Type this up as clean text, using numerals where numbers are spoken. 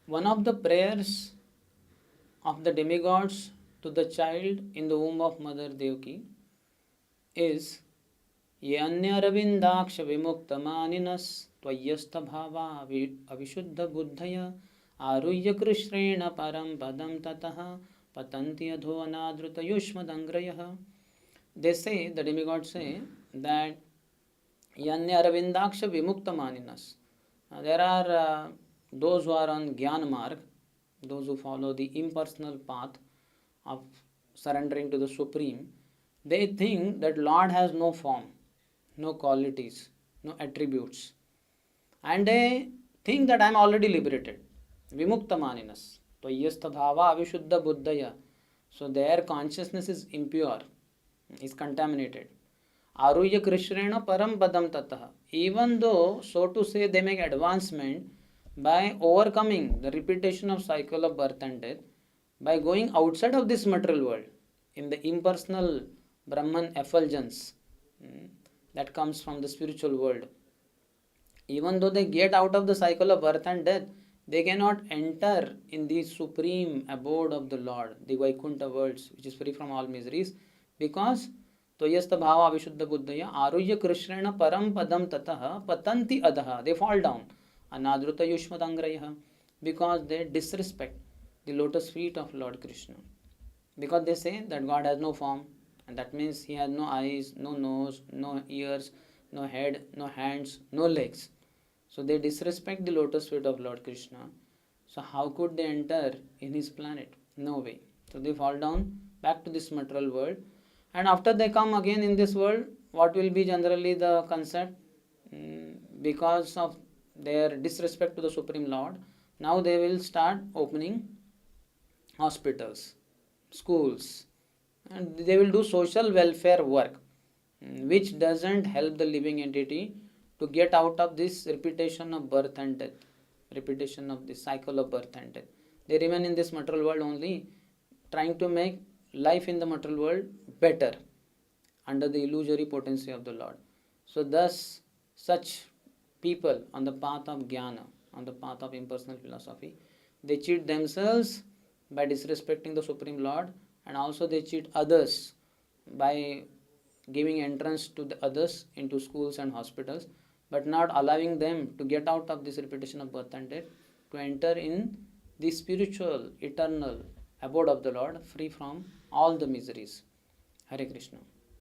One of the prayers of the demigods to the child in the womb of Mother Devaki is Yanyaravindaksha vimukta maninas tvayastha bhava avishuddha buddhaya aruyya krishrena param padam tataha patanti adho anadruta yushmadangrayah. They say, the demigods say, that Yanya Aravindaksha Vimukta Maninas. There are those who are on Gyan Marg, those who follow the impersonal path of surrendering to the Supreme. They think that Lord has no form, no qualities, no attributes. And they think that I am already liberated. Vimukta Maninas. Tvayastha Bhava Avishuddha Buddhaya. So their consciousness is impure, is contaminated. Aruyya Krishrena Param Padam Tataha. Even though, so to say, they make advancement by overcoming the repetition of cycle of birth and death, by going outside of this material world, in the impersonal Brahman effulgence that comes from the spiritual world. Even though they get out of the cycle of birth and death, they cannot enter in the supreme abode of the Lord, the Vaikuntha worlds, which is free from all miseries, because Tvayastha Bhava Avishuddha Buddhaya Aruyya Krishrena Param Padam Tataha Patanti Adaha. They fall down. Anadruta Yushmadangrayah. Because they disrespect the lotus feet of Lord Krishna. Because they say that God has no form, and that means He has no eyes, no nose, no ears, no head, no hands, no legs. So they disrespect the lotus feet of Lord Krishna. So how could they enter in His planet? No way. So they fall down back to this material world. And after they come again in this world, what will be generally the concept? Because of their disrespect to the Supreme Lord, now they will start opening hospitals, schools, and they will do social welfare work, which doesn't help the living entity to get out of this repetition of birth and death, repetition of the cycle of birth and death. They remain in this material world only, trying to make life in the material world better under the illusory potency of the Lord. So thus, such people on the path of jnana, on the path of impersonal philosophy, they cheat themselves by disrespecting the Supreme Lord, and also they cheat others by giving entrance to the others into schools and hospitals, but not allowing them to get out of this repetition of birth and death, to enter in the spiritual, eternal abode of the Lord, free from all the miseries. Hare Krishna.